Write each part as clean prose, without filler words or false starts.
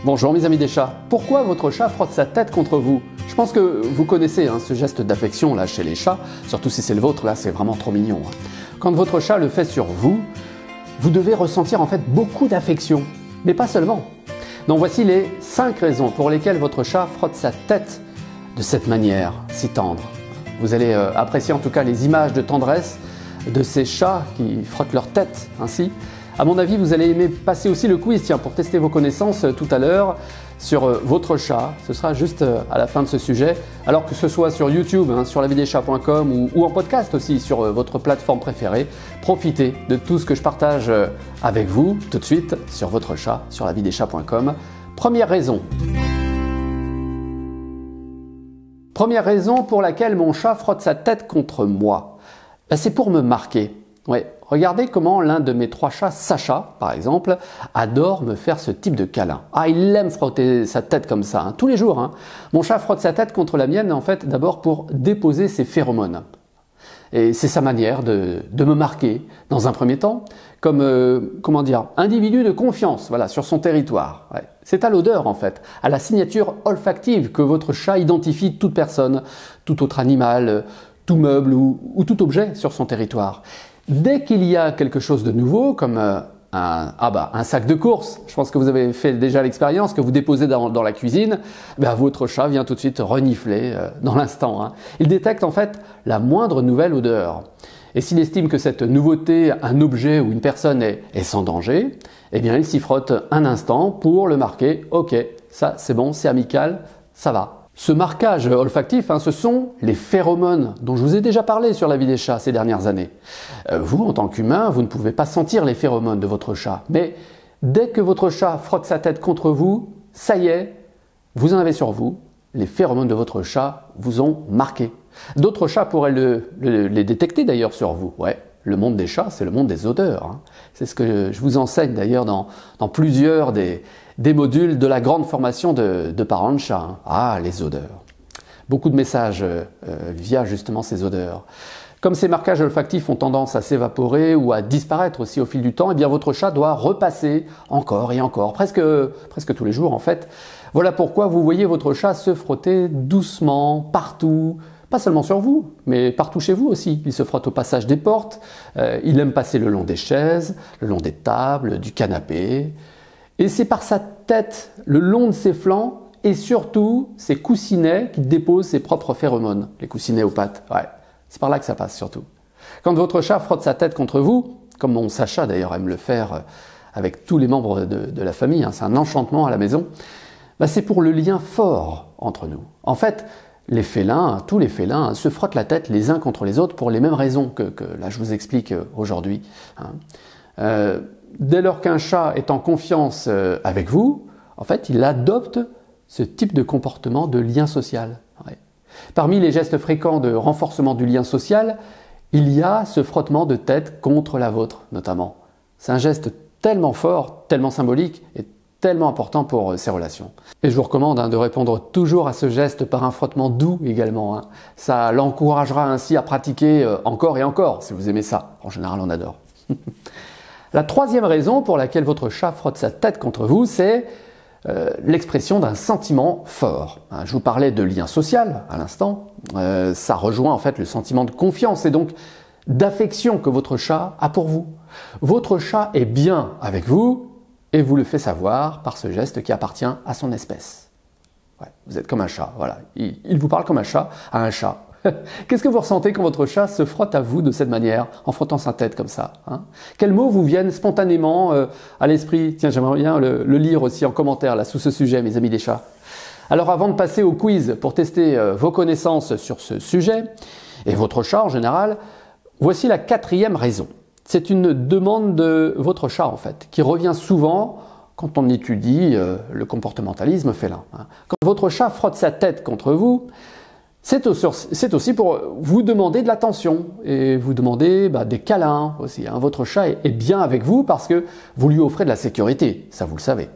Bonjour mes amis des chats. Pourquoi votre chat frotte sa tête contre vous? Je pense que vous connaissez ce geste d'affection là chez les chats, surtout si c'est le vôtre, là c'est vraiment trop mignon. Quand votre chat le fait sur vous, vous devez ressentir en fait beaucoup d'affection, mais pas seulement. Donc voici les 5 raisons pour lesquelles votre chat frotte sa tête de cette manière si tendre. Vous allez apprécier en tout cas les images de tendresse de ces chats qui frottent leur tête ainsi. À mon avis, vous allez aimer passer aussi le quiz pour tester vos connaissances tout à l'heure sur votre chat. Ce sera juste à la fin de ce sujet. Alors que ce soit sur YouTube, sur lavideschats.com ou en podcast aussi sur votre plateforme préférée, profitez de tout ce que je partage avec vous tout de suite sur votre chat, sur lavideschats.com. Première raison. Première raison pour laquelle mon chat frotte sa tête contre moi. C'est pour me marquer. Ouais. Regardez comment l'un de mes 3 chats, Sacha par exemple, adore me faire ce type de câlin. Ah, il aime frotter sa tête comme ça, tous les jours. Mon chat frotte sa tête contre la mienne en fait d'abord pour déposer ses phéromones. Et c'est sa manière de me marquer dans un premier temps comme individu de confiance sur son territoire. Ouais. C'est à l'odeur en fait, à la signature olfactive que votre chat identifie toute personne, tout autre animal, tout meuble ou tout objet sur son territoire. Dès qu'il y a quelque chose de nouveau, comme un sac de course, je pense que vous avez fait déjà l'expérience, que vous déposez dans la cuisine, votre chat vient tout de suite renifler dans l'instant. Il détecte en fait la moindre nouvelle odeur. Et s'il estime que cette nouveauté, un objet ou une personne est sans danger, il s'y frotte un instant pour le marquer. Ok, ça c'est bon, c'est amical, ça va. Ce marquage olfactif, ce sont les phéromones dont je vous ai déjà parlé sur La Vie des Chats ces dernières années. Vous, en tant qu'humain, vous ne pouvez pas sentir les phéromones de votre chat. Mais dès que votre chat frotte sa tête contre vous, ça y est, vous en avez sur vous. Les phéromones de votre chat vous ont marqué. D'autres chats pourraient les détecter d'ailleurs sur vous. Ouais, le monde des chats, c'est le monde des odeurs. C'est ce que je vous enseigne d'ailleurs dans plusieurs des modules de la grande formation de parents de chats. Ah, les odeurs. Beaucoup de messages via justement ces odeurs. Comme ces marquages olfactifs ont tendance à s'évaporer ou à disparaître aussi au fil du temps, votre chat doit repasser encore et encore, presque tous les jours en fait. Voilà pourquoi vous voyez votre chat se frotter doucement, partout, pas seulement sur vous, mais partout chez vous aussi. Il se frotte au passage des portes, il aime passer le long des chaises, le long des tables, du canapé. Et c'est par sa tête, le long de ses flancs et surtout ses coussinets qui déposent ses propres phéromones, les coussinets aux pattes. Ouais, c'est par là que ça passe surtout. Quand votre chat frotte sa tête contre vous, comme mon Sacha d'ailleurs aime le faire avec tous les membres de la famille, c'est un enchantement à la maison, c'est pour le lien fort entre nous. En fait, les félins, tous les félins se frottent la tête les uns contre les autres pour les mêmes raisons que là je vous explique aujourd'hui. Dès lors qu'un chat est en confiance avec vous, en fait, il adopte ce type de comportement de lien social. Ouais. Parmi les gestes fréquents de renforcement du lien social, il y a ce frottement de tête contre la vôtre, notamment. C'est un geste tellement fort, tellement symbolique et tellement important pour ces relations. Et je vous recommande de répondre toujours à ce geste par un frottement doux également. Ça l'encouragera ainsi à pratiquer encore et encore, si vous aimez ça. En général, on adore. La troisième raison pour laquelle votre chat frotte sa tête contre vous, c'est l'expression d'un sentiment fort. Je vous parlais de lien social à l'instant. Ça rejoint en fait le sentiment de confiance et donc d'affection que votre chat a pour vous. Votre chat est bien avec vous et vous le fait savoir par ce geste qui appartient à son espèce. Ouais, vous êtes comme un chat, voilà. Il vous parle comme un chat à un chat. Qu'est-ce que vous ressentez quand votre chat se frotte à vous de cette manière, en frottant sa tête comme ça? Quels mots vous viennent spontanément à l'esprit? Tiens, j'aimerais bien le lire aussi en commentaire là, sous ce sujet, mes amis des chats. Alors avant de passer au quiz pour tester vos connaissances sur ce sujet, et votre chat en général, voici la 4e raison. C'est une demande de votre chat en fait, qui revient souvent quand on étudie le comportementalisme félin. Quand votre chat frotte sa tête contre vous, c'est aussi pour vous demander de l'attention et vous demander des câlins aussi. Votre chat est bien avec vous parce que vous lui offrez de la sécurité, ça vous le savez.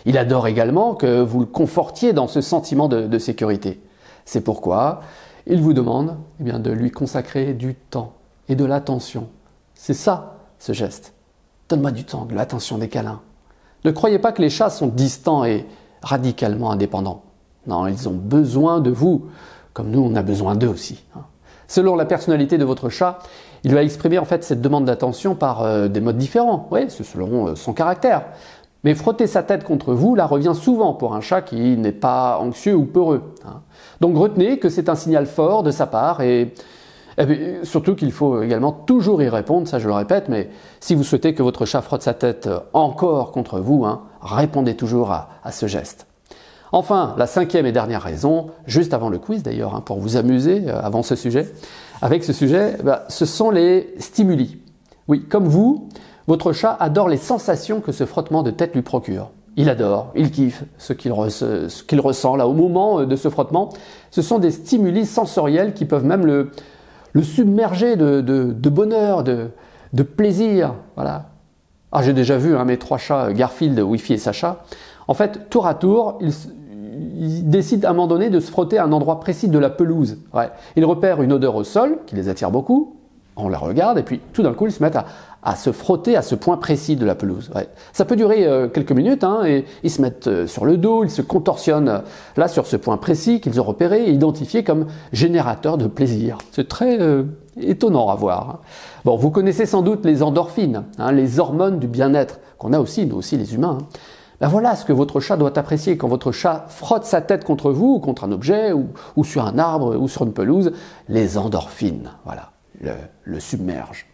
Il adore également que vous le confortiez dans ce sentiment de sécurité. C'est pourquoi il vous demande de lui consacrer du temps et de l'attention. C'est ça, ce geste. Donne-moi du temps, de l'attention, des câlins. Ne croyez pas que les chats sont distants et radicalement indépendants. Non, ils ont besoin de vous, comme nous on a besoin d'eux aussi. Selon la personnalité de votre chat, il va exprimer en fait cette demande d'attention par des modes différents, oui, c'est selon son caractère. Mais frotter sa tête contre vous, là, revient souvent pour un chat qui n'est pas anxieux ou peureux. Donc retenez que c'est un signal fort de sa part et surtout qu'il faut également toujours y répondre, ça je le répète, mais si vous souhaitez que votre chat frotte sa tête encore contre vous, répondez toujours à ce geste. Enfin, la cinquième et dernière raison, juste avant le quiz d'ailleurs, pour vous amuser avant ce sujet, avec ce sujet, ce sont les stimuli. Oui, comme vous, votre chat adore les sensations que ce frottement de tête lui procure. Il adore, il kiffe ce qu'il ressent là au moment de ce frottement. Ce sont des stimuli sensoriels qui peuvent même le submerger de bonheur, de plaisir. Voilà. Ah, j'ai déjà vu mes 3 chats, Garfield, Wifi et Sacha. En fait, tour à tour, ils décident à un moment donné de se frotter à un endroit précis de la pelouse. Ouais. Ils repèrent une odeur au sol qui les attire beaucoup. On la regarde et puis tout d'un coup, ils se mettent à se frotter à ce point précis de la pelouse. Ouais. Ça peut durer quelques minutes et ils se mettent sur le dos, ils se contorsionnent là sur ce point précis qu'ils ont repéré et identifié comme générateur de plaisir. C'est très étonnant à voir. Bon, vous connaissez sans doute les endorphines, les hormones du bien-être qu'on a aussi, nous aussi les humains. Voilà ce que votre chat doit apprécier quand votre chat frotte sa tête contre vous, ou contre un objet, ou sur un arbre, ou sur une pelouse. Les endorphines, voilà, le submerge.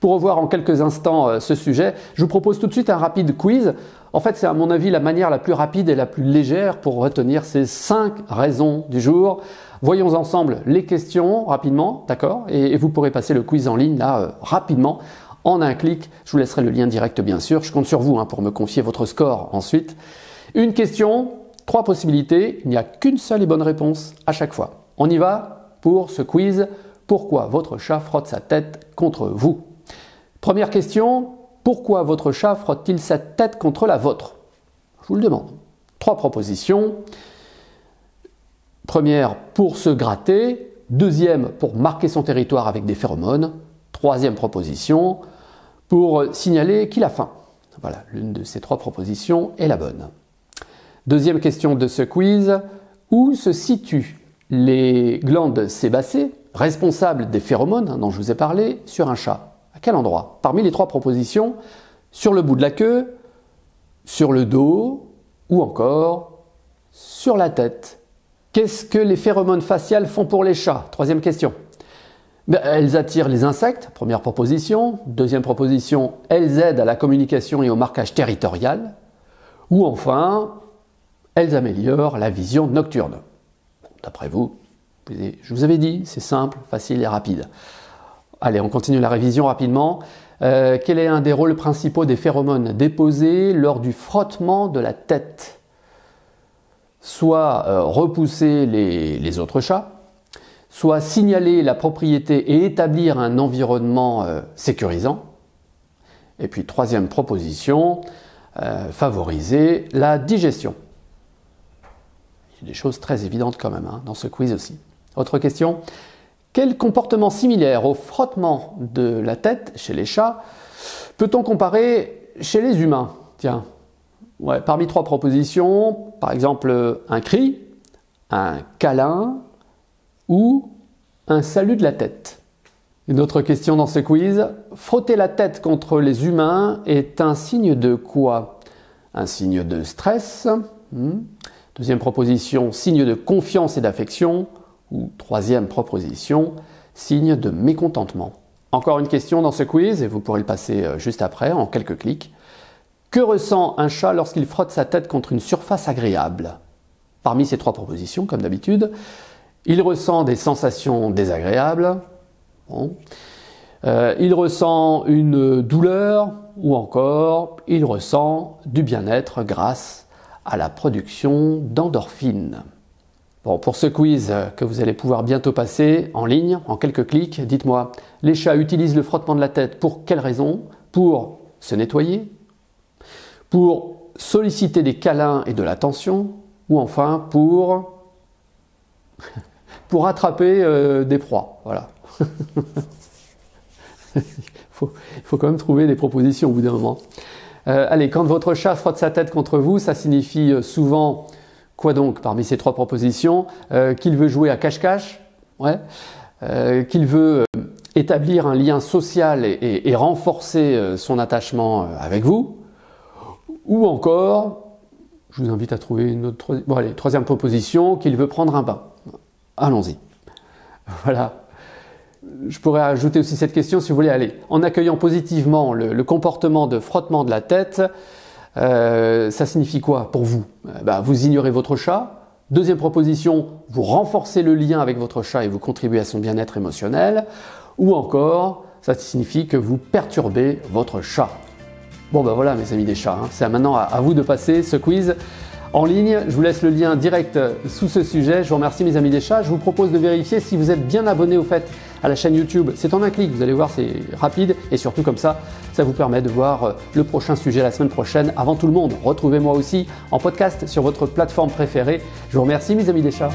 Pour revoir en quelques instants ce sujet, je vous propose tout de suite un rapide quiz. En fait, c'est à mon avis la manière la plus rapide et la plus légère pour retenir ces 5 raisons du jour. Voyons ensemble les questions rapidement, d'accord ? Et vous pourrez passer le quiz en ligne là rapidement. En un clic, je vous laisserai le lien direct bien sûr. Je compte sur vous pour me confier votre score ensuite. Une question, 3 possibilités. Il n'y a qu'une seule et bonne réponse à chaque fois. On y va pour ce quiz. Pourquoi votre chat frotte sa tête contre vous ? Première question, pourquoi votre chat frotte-t-il sa tête contre la vôtre ? Je vous le demande. 3 propositions. Première, pour se gratter. Deuxième, pour marquer son territoire avec des phéromones. Troisième proposition, pour signaler qu'il a faim. Voilà, l'une de ces 3 propositions est la bonne. Deuxième question de ce quiz, où se situent les glandes sébacées, responsables des phéromones dont je vous ai parlé, sur un chat ? À quel endroit ? Parmi les 3 propositions, sur le bout de la queue, sur le dos ou encore sur la tête. Qu'est-ce que les phéromones faciales font pour les chats ? Troisième question. Elles attirent les insectes, première proposition. Deuxième proposition, elles aident à la communication et au marquage territorial. Ou enfin, elles améliorent la vision nocturne. D'après vous, je vous avais dit, c'est simple, facile et rapide. Allez, on continue la révision rapidement. Quel est un des rôles principaux des phéromones déposés lors du frottement de la tête ? Soit repousser les autres chats, soit signaler la propriété et établir un environnement sécurisant. Et puis troisième proposition, favoriser la digestion. Il y a des choses très évidentes quand même dans ce quiz aussi. Autre question, quel comportement similaire au frottement de la tête chez les chats peut-on comparer chez les humains ? Tiens, parmi 3 propositions, par exemple un cri, un câlin ou un salut de la tête. Une autre question dans ce quiz, frotter la tête contre les humains est un signe de quoi ? Un signe de stress. Deuxième proposition, signe de confiance et d'affection. Ou troisième proposition, signe de mécontentement. Encore une question dans ce quiz, et vous pourrez le passer juste après, en quelques clics. Que ressent un chat lorsqu'il frotte sa tête contre une surface agréable ? Parmi ces 3 propositions, comme d'habitude, il ressent des sensations désagréables, il ressent une douleur, ou encore il ressent du bien-être grâce à la production d'endorphines. Bon, pour ce quiz que vous allez pouvoir bientôt passer en ligne, en quelques clics, dites-moi, les chats utilisent le frottement de la tête pour quelles raisons ? Pour se nettoyer ? Pour solliciter des câlins et de l'attention ? Ou enfin pour attraper des proies. Voilà. Il faut quand même trouver des propositions au bout d'un moment. Allez, quand votre chat frotte sa tête contre vous, ça signifie souvent, quoi donc parmi ces 3 propositions, qu'il veut jouer à cache-cache, ouais, qu'il veut établir un lien social et renforcer son attachement avec vous, ou encore, je vous invite à trouver une autre, bon allez, 3e proposition, qu'il veut prendre un bain. Allons-y. Voilà. Je pourrais ajouter aussi cette question si vous voulez. Allez, en accueillant positivement le comportement de frottement de la tête, ça signifie quoi pour vous? Vous ignorez votre chat. 2e proposition, vous renforcez le lien avec votre chat et vous contribuez à son bien-être émotionnel. Ou encore, ça signifie que vous perturbez votre chat. Bon voilà mes amis des chats, hein. C'est maintenant à vous de passer ce quiz en ligne. Je vous laisse le lien direct sous ce sujet. Je vous remercie mes amis des chats. Je vous propose de vérifier si vous êtes bien abonné au fait à la chaîne YouTube. C'est en un clic, vous allez voir, c'est rapide et surtout comme ça vous permet de voir le prochain sujet la semaine prochaine avant tout le monde. Retrouvez-moi aussi en podcast sur votre plateforme préférée. Je vous remercie mes amis des chats.